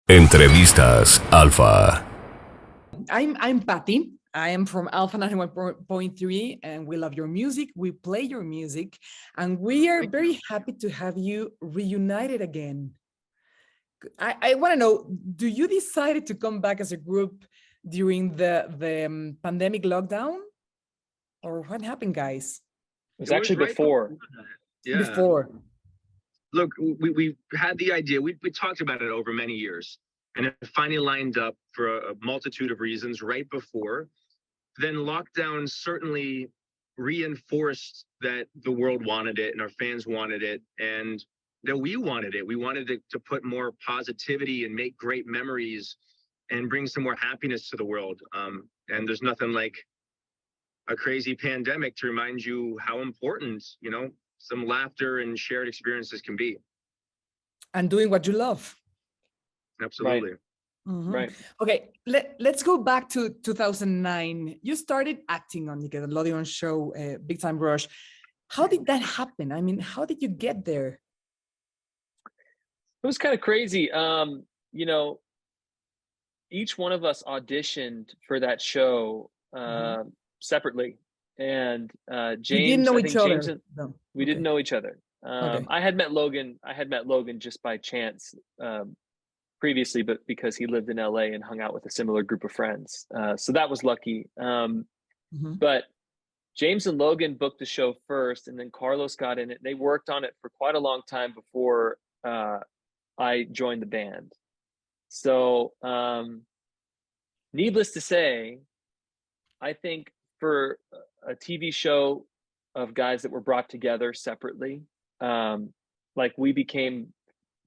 Entrevistas Alfa. I'm Patty. I am from Alfa 91.3 and we love your music. We play your music and we are very happy to have you reunited again. I want to know, do you decided to come back as a group during the pandemic lockdown or what happened, guys? It was actually before. Yeah. Before. Look, we had the idea. We talked about it over many years, and it finally lined up for a multitude of reasons right before. Then lockdown certainly reinforced that the world wanted it and our fans wanted it, and that we wanted it. We wanted it to put more positivity and make great memories and bring some more happiness to the world. And there's nothing like a crazy pandemic to remind you how important, some laughter and shared experiences can be. And doing what you love. Absolutely. Right. Mm-hmm. Right. Okay, let's go back to 2009. You started acting on Nickelodeon show, Big Time Rush. How did that happen? I mean, how did you get there? It was kind of crazy. Each one of us auditioned for that show separately. And James, you didn't know I each think other. James and No. we didn't know each other. Okay. I had met Logan just by chance previously, but because he lived in LA and hung out with a similar group of friends. So that was lucky. But James and Logan booked the show first, and then Carlos got in it. They worked on it for quite a long time before I joined the band. So needless to say, I think for a TV show of guys that were brought together separately, like we became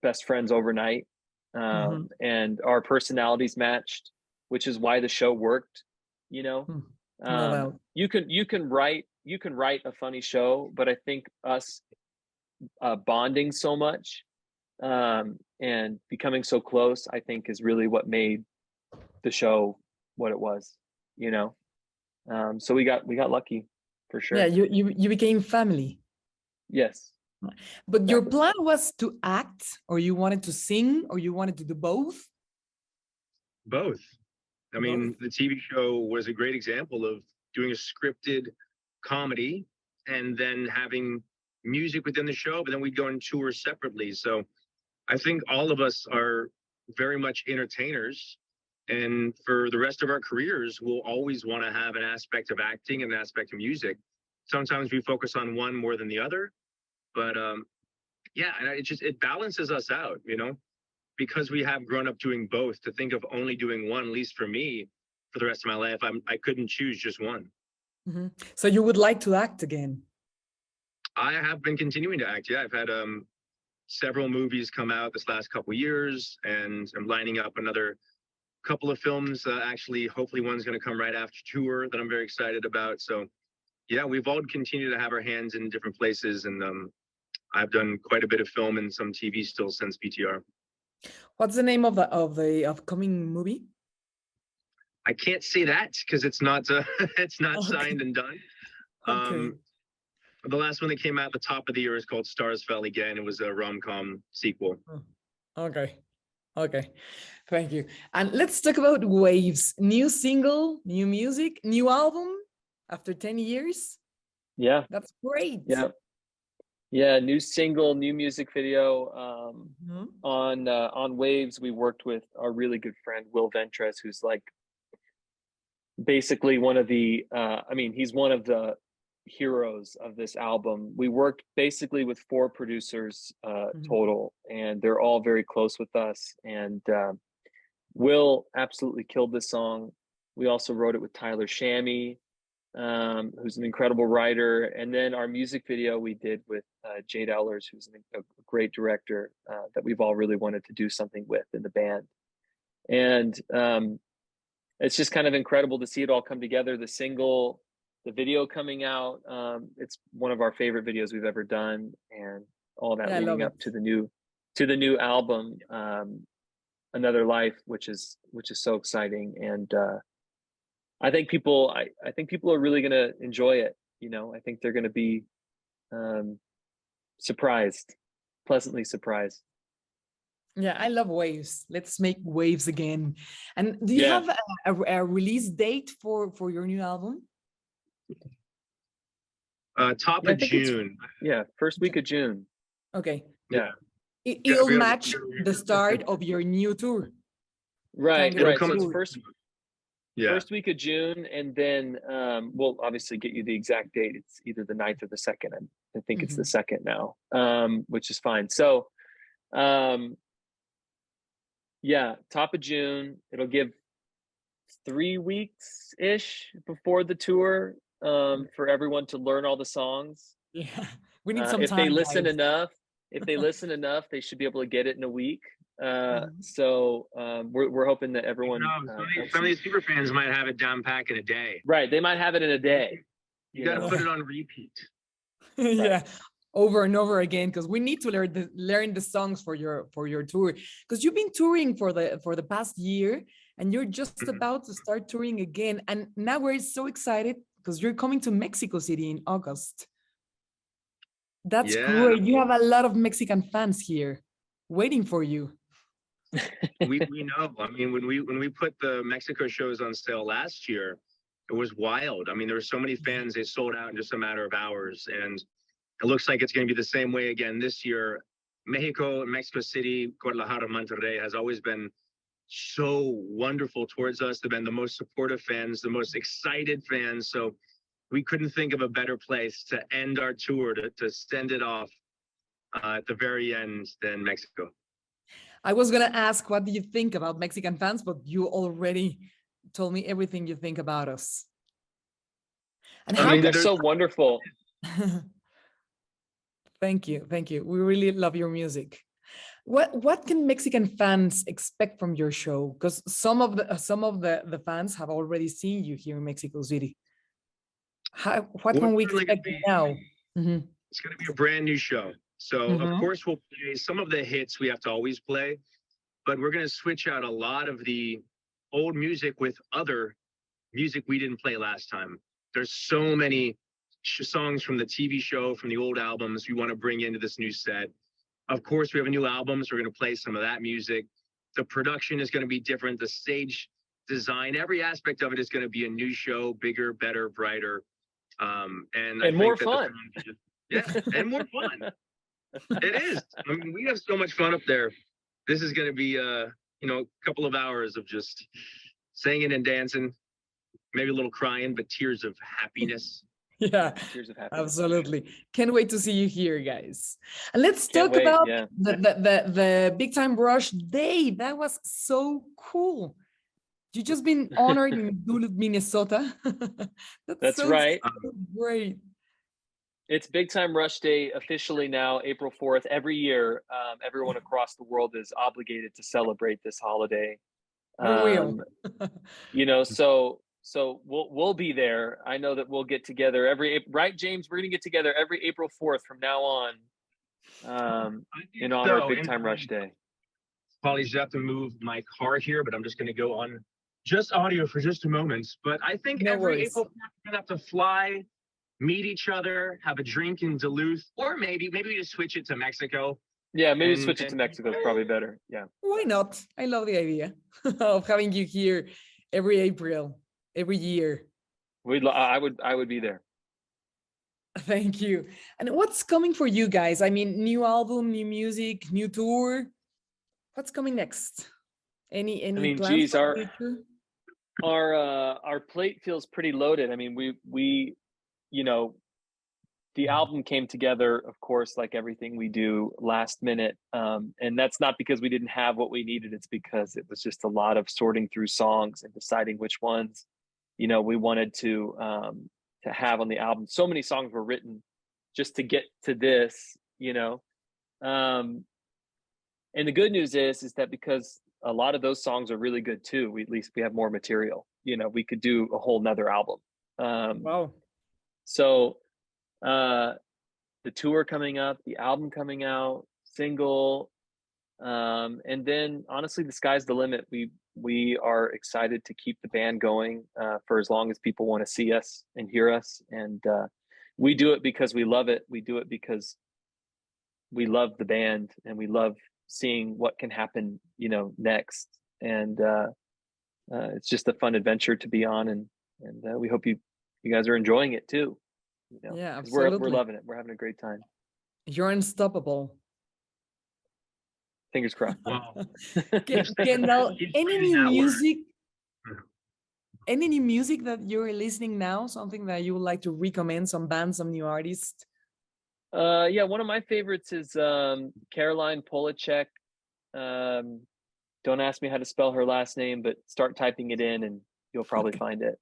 best friends overnight, and our personalities matched, which is why the show worked. No doubt. You can write a funny show, but I think us bonding so much and becoming so close, I think, is really what made the show what it was. So we got lucky for sure. Yeah, you became family. Yes. But your plan was to act, or you wanted to sing, or you wanted to do both? Both. I mean, the TV show was a great example of doing a scripted comedy and then having music within the show, but then we'd go on tour separately. So I think all of us are very much entertainers. And for the rest of our careers, we'll always want to have an aspect of acting and an aspect of music. Sometimes we focus on one more than the other. But and it balances us out, because we have grown up doing both. To think of only doing one, at least for me, for the rest of my life, I couldn't choose just one. So you would like to act again? I have been continuing to act. Yeah, I've had several movies come out this last couple of years, and I'm lining up another couple of films. Actually, hopefully one's going to come right after tour that I'm very excited about. So yeah, we've all continued to have our hands in different places, and I've done quite a bit of film and some TV still since BTR. What's the name of the upcoming movie? I can't say that because it's not signed and done. Okay. The last one that came out at the top of the year is called Stars Fell Again. It was a rom-com sequel. Okay. Thank you. And let's talk about Waves. New single, new music, new album after 10 years. Yeah. That's great. Yeah. New single, new music video. On Waves, we worked with our really good friend, Will Ventress, who's like basically one of the, he's one of the heroes of this album. We worked basically with 4 producers total, and they're all very close with us. And Will absolutely killed this song. We also wrote it with Tyler Shammy, who's an incredible writer. And then our music video we did with Jade Ellers, who's a great director that we've all really wanted to do something with in the band. And it's just kind of incredible to see it all come together. The single, the video coming out, it's one of our favorite videos we've ever done, and all that leading up to the new album, Another Life, which is so exciting. And I think people are really going to enjoy it. I think they're going to be pleasantly surprised. Yeah, I love waves. Let's make waves again. And do you Yeah. have a release date for your new album? Top Yeah, I of think it's June. first week of June. Okay. Yeah. It'll match the start of your new tour. Right, Tango right. So it's tour. first week of June, and then we'll obviously get you the exact date. It's either the 9th or the 2nd. I think it's the 2nd now, which is fine. So yeah, top of June. It'll give 3 weeks ish before the tour for everyone to learn all the songs. Yeah, we need some If time, they listen guys. enough, they should be able to get it in a week. So we're hoping that everyone. Some of these super fans might have it down pack in a day. Right, they might have it in a day. You got to put it on repeat. Yeah, over and over again, because we need to learn the songs for your tour. Because you've been touring for the past year, and you're just about to start touring again. And now we're so excited because you're coming to Mexico City in August. That's great. You have a lot of Mexican fans here waiting for you. we know. I mean, when we put the Mexico shows on sale last year, it was wild. I mean, there were so many fans, they sold out in just a matter of hours. And it looks like it's going to be the same way again this year. Mexico, Mexico City, Guadalajara, Monterrey has always been so wonderful towards us. They've been the most supportive fans, the most excited fans. So we couldn't think of a better place to end our tour, to send it off at the very end than Mexico. I was going to ask, what do you think about Mexican fans? But you already told me everything you think about us. And I mean, they're so wonderful. Thank you. Thank you. We really love your music. What can Mexican fans expect from your show? Because some of the fans have already seen you here in Mexico City. What can we expect now? It's going to be a brand new show. So of course we'll play some of the hits we have to always play, but we're going to switch out a lot of the old music with other music we didn't play last time. There's so many songs from the TV show, from the old albums we want to bring into this new set. Of course, we have a new album, so we're going to play some of that music. The production is going to be different. The stage design, every aspect of it is going to be a new show, bigger, better, brighter, and more fun. And more fun. It is. I mean, we have so much fun up there. This is going to be, a couple of hours of just singing and dancing, maybe a little crying, but tears of happiness. Yeah, tears of happiness. Absolutely. Can't wait to see you here, guys. And let's talk about the Big Time Rush Day. That was so cool. You just been honored in Duluth, Minnesota. That's so right. Great. It's Big Time Rush Day officially now, April 4th. Every year, everyone across the world is obligated to celebrate this holiday. So we'll be there. I know that we'll get together right, James? We're gonna get together every April 4th from now on, in honor of Big Time Rush Day. Probably just have to move my car here, but I'm just gonna go on just audio for just a moment. But I think every April 4th we're gonna have to fly, meet each other, have a drink in Duluth, or maybe we just switch it to Mexico. Yeah, maybe switch it to Mexico is probably better. Yeah. Why not? I love the idea of having you here every April, every year. I would be there. Thank you. And what's coming for you guys? I mean, new album, new music, new tour. What's coming next? Any plans for the future? Our plate feels pretty loaded. I mean, we the album came together, of course, like everything we do, last minute. And that's not because we didn't have what we needed. It's because it was just a lot of sorting through songs and deciding which ones, we wanted to have on the album. So many songs were written just to get to this, and the good news is that because a lot of those songs are really good too, at least we have more material. We could do a whole nother album. Wow. So the tour coming up, the album coming out, single, and then honestly, the sky's the limit. We are excited to keep the band going for as long as people want to see us and hear us, and we do it because we love it. We do it because we love the band and we love seeing what can happen, next. And it's just a fun adventure to be on, and we hope you guys are enjoying it too. Yeah, 'cause absolutely. we're loving it. We're having a great time. You're unstoppable. Fingers crossed. Wow. Kendall, Keep any spreading new that word. music? Mhm. Any new music that you're listening now? Something that you would like to recommend? Some bands, some new artists? Yeah, one of my favorites is Caroline Polachek. Don't ask me how to spell her last name, but start typing it in and you'll probably find it.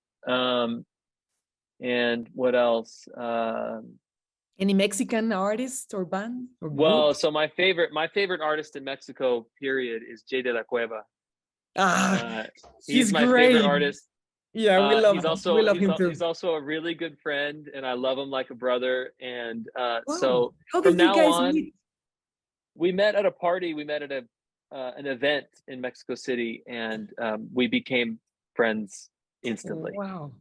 And what else? Any Mexican artist or band or Well, group? so my favorite artist in Mexico, period, is Jay de la Cueva. He's my great. favorite artist. Yeah, we love He's him. also We love him too. he's also a really good friend, and I love him like a brother. And Wow. so How from did you now guys on, meet? we met at a party. We met at an event in Mexico City, and we became friends instantly. Wow.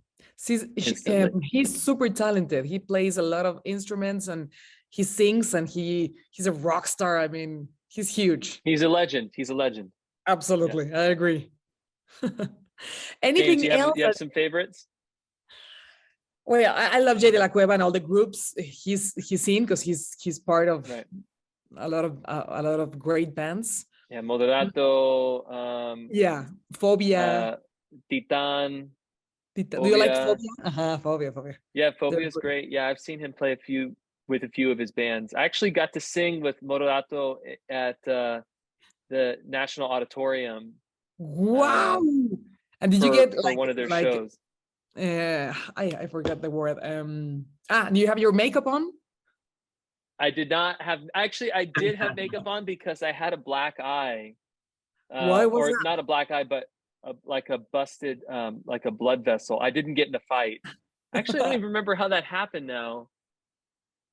Instantly. He's super talented. He plays a lot of instruments and he sings and he's a rock star. I mean, he's huge. He's a legend. He's a legend. Absolutely. I agree. James, Anything else? you have some favorites? Well, I love Jay de la Cueva and all the groups he's in because he's part of Right. a lot of great bands. Yeah, Moderato. Yeah, Phobia. Titan. Do you like Phobia. Phobia? Phobia. Yeah, They're Phobia is great. great. Yeah, I've seen him play with a few of his bands. I actually got to sing with Moderato at the National Auditorium. Wow! And did you get for one of their shows? I forgot the word. Do you have your makeup on? I did not have. Actually, I did have makeup on because I had a black eye. Why was that? Not a black eye, but like a busted, like a blood vessel. I didn't get in a fight. Actually, I don't even remember how that happened now.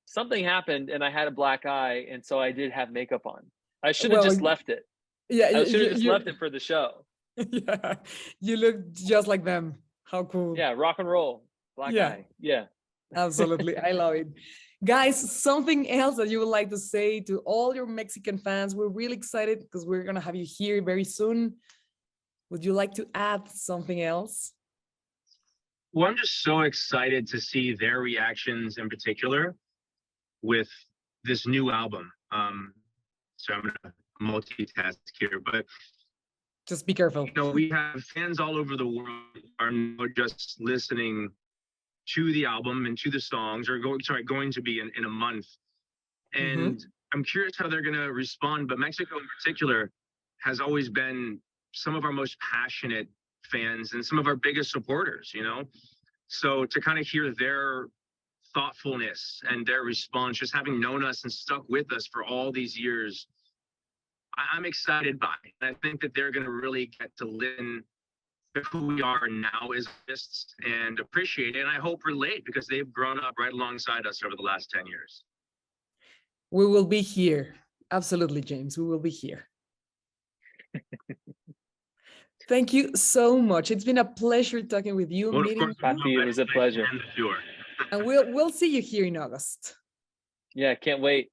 Something happened and I had a black eye, and so I did have makeup on. I should have just left it. Yeah, I should have just left it for the show. Yeah, you look just like them. How cool. Yeah, rock and roll. Black eye. Yeah. Absolutely. I love it. Guys, something else that you would like to say to all your Mexican fans? We're really excited because we're going to have you here very soon. Would you like to add something else? Well, I'm just so excited to see their reactions in particular with this new album. So I'm going to multitask here, but just be careful. We have fans all over the world are not just listening to the album and to the songs, or going to be in a month. And I'm curious how they're going to respond. But Mexico in particular has always been some of our most passionate fans and some of our biggest supporters, So to kind of hear their thoughtfulness and their response, just having known us and stuck with us for all these years, I'm excited by it. And I think that they're going to really get to listen to who we are now as artists and appreciate it. And I hope relate, because they've grown up right alongside us over the last 10 years. We will be here. Absolutely, James. We will be here. Thank you so much. It's been a pleasure talking with you. Well, meeting you. It was a pleasure. And we'll see you here in August. Yeah, can't wait.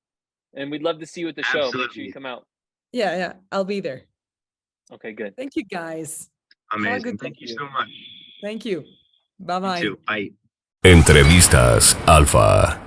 And we'd love to see you at the show. Make sure you come out. Yeah, I'll be there. Okay, good. Thank you, guys. Amazing. Thank you so much. Thank you. Bye-bye. You too. Bye. Entrevistas Alfa.